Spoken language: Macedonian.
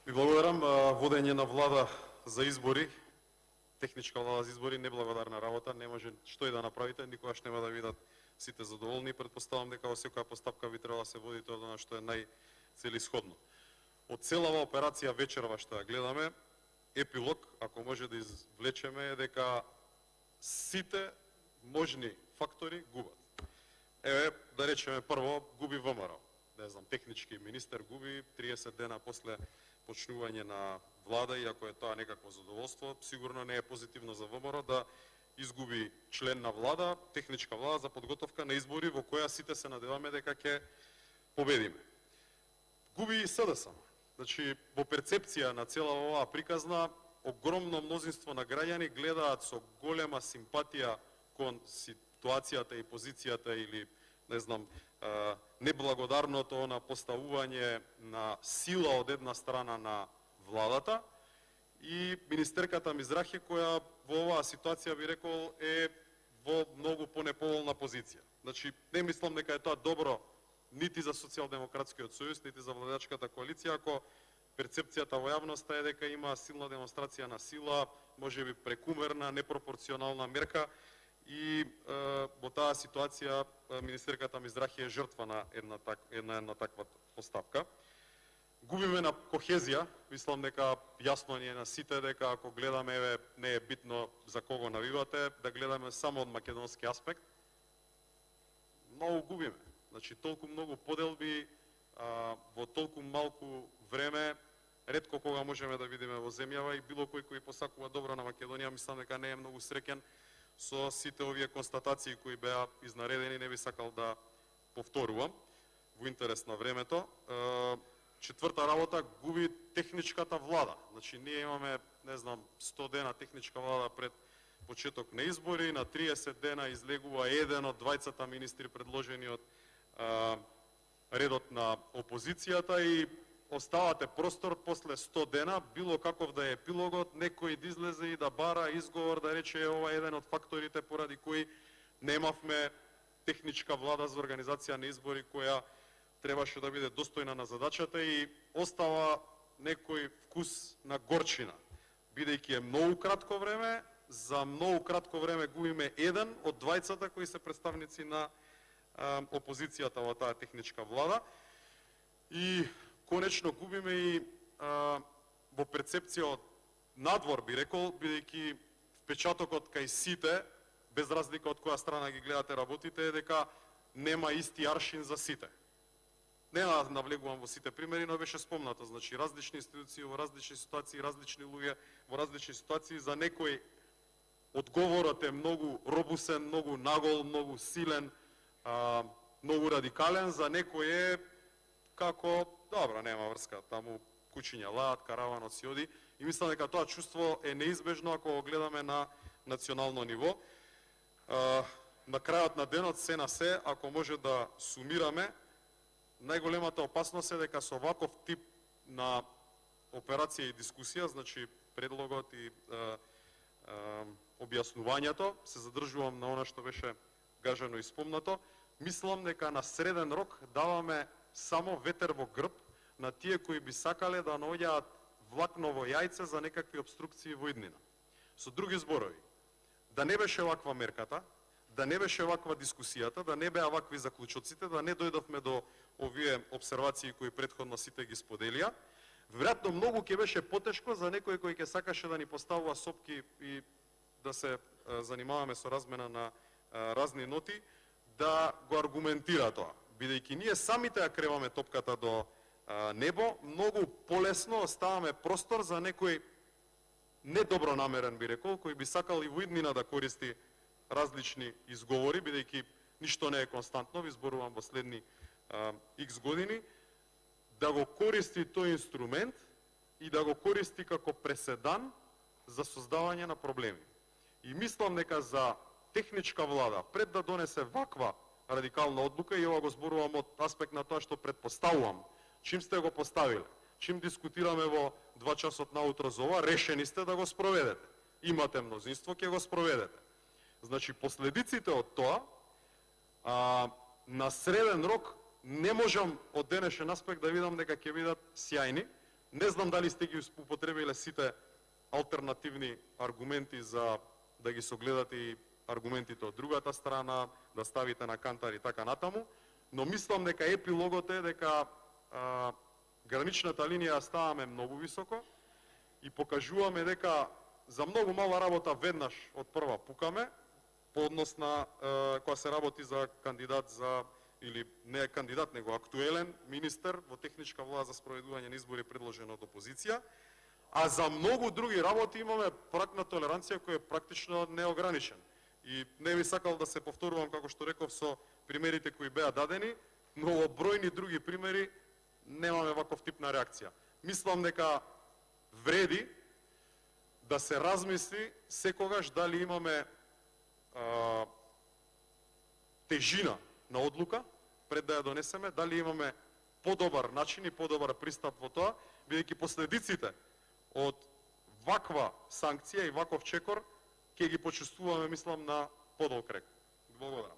Ви благодарам. Водење на влада за избори, техничка влада за избори, неблагодарна работа, не може што и да направите, никогаш нема да видат сите задоволни. Предпоставам дека во секоја постапка би требало да се водите од она што е најцелисходно. Од целава операција вечерва што ја гледаме, епилог, ако може да извлечеме, е дека сите можни фактори губат. Еве, да речеме прво, губи ВМРО. Не знам, технички министер губи 30 дена после почнување на влада, иако е тоа некакво задоволство, сигурно не е позитивно за ВМРО да изгуби член на влада, техничка влада за подготовка на избори во која сите се надеваме дека ќе победиме. Губи и СДСМ. Значи, во перцепција на цела оваа приказна, огромно мнозинство на граѓани гледаат со голема симпатија кон ситуацијата и позицијата или, не знам, неблагодарното на поставување на сила од една страна на владата и министерката Мизрахи, која во оваа ситуација би рекол е во многу понеповолна позиција. Значи, не мислам дека е тоа добро нити за Социјалдемократскиот сојуз, нити за владачката коалиција, ако перцепцијата во јавноста е дека има силна демонстрација на сила, можеби прекумерна, непропорционална мерка и во таа ситуација министерката Мизрахи е жртва на една таква постапка. Губиме на кохезија, мислам дека јасно ни е на сите дека ако гледаме, еве, не е битно за кого навивате, да гледаме само од македонски аспект, многу губиме. Значи, толку многу поделби во толку малку време, ретко кога можеме да видиме во земјава и било кој посакува добро на Македонија, мислам дека не е многу среќен со сите овие констатации кои беа изнаредени, не би сакал да повторувам во интерес на времето. Четврта работа, губи техничката влада. Значи, ние имаме, не знам, 100 дена техничка влада пред почеток на избори, на 30 дена излегува еден од двајцата министри предложени од редот на опозицијата и оставате простор после 100 дена, било каков да е епилогот, некој да излезе и да бара изговор, да рече ова е еден од факторите поради кои немавме техничка влада за организација на избори која требаше да биде достојна на задачата и остава некој вкус на горчина. Бидејќи е многу кратко време, за многу кратко време губиме еден од двајцата кои се представници на опозицијата во таа техничка влада и конечно губиме и во перцепција од надвор, би рекол, бидејќи впечатокот кај сите, без разлика од која страна ги гледате работите, е дека нема исти аршин за сите. Не навлегувам во сите примери, но беше спомнато, значи различни институции во различни ситуации, различни луѓе во различни ситуации, за некој одговорот е многу робусен, многу нагол, многу силен, многу радикален, за некој е како, добро, нема врска, таму кучиња лаат, караванот си оди и мислам дека тоа чувство е неизбежно ако го гледаме на национално ниво. На крајот на денот, се на се, ако може да сумираме, најголемата опасност е дека со ваков тип на операција и дискусија, значи предлогот и објаснувањето, се задржувам на она што беше кажано и спомнато, мислам дека на среден рок даваме само ветер во грб на тие кои би сакале да наоѓаат влакново јајце за некакви обструкции во иднина. Со други зборови, да не беше ваква мерката, да не беше ваква дискусијата, да не беа вакви заклучоците, да не дојдовме до овие обсервации кои претходно сите ги споделија, веројатно многу ќе беше потешко за некој кој ќе сакаше да ни поставува сопки и да се занимаваме со размена на разни ноти, да го аргументира тоа. Бидејќи ние самите ја креваме топката до небо, многу полесно оставаме простор за некој недобро намерен, би рекол, кој би сакал и во иднина да користи различни изговори, бидејќи ништо не е константно, ви зборувам во следни X години, да го користи тој инструмент и да го користи како преседан за создавање на проблеми. И мислам дека за техничка влада, пред да донесе ваква радикална одлука, и ова го зборувам од аспект на тоа што предпоставувам, чим сте го поставиле, чим дискутираме во 2 часот наутро за ова, решени сте да го спроведете. Имате мнозинство, ќе го спроведете. Значи, последиците од тоа, на среден рок, не можам од денешен аспект да видам дека ќе бидат сјајни, Не знам дали сте ги употребиле сите алтернативни аргументи за да ги согледате и аргументите од другата страна, да ставите на кантар и така натаму, но мислам дека епилогот е дека граничната линија ставаме многу високо и покажуваме дека за многу мала работа веднаш од прва пукаме, по однос на кога се работи за кандидат за, или не е кандидат, него актуелен министер во техничка влада за спроведување на избори предложен од опозиција, а за многу други работи имаме праг на толеранција кој е практично неограничен. И не би сакал да се повторувам, како што реков, со примерите кои беа дадени, но во бројни други примери немаме ваков тип на реакција. Мислам дека вреди да се размисли секогаш дали имаме тежина на одлука пред да ја донесеме, дали имаме подобар начин и подобар пристап во тоа, бидејќи последиците од ваква санкција и ваков чекор ќе ги почувствуваме, мислам, на подолг рек. Благодарам.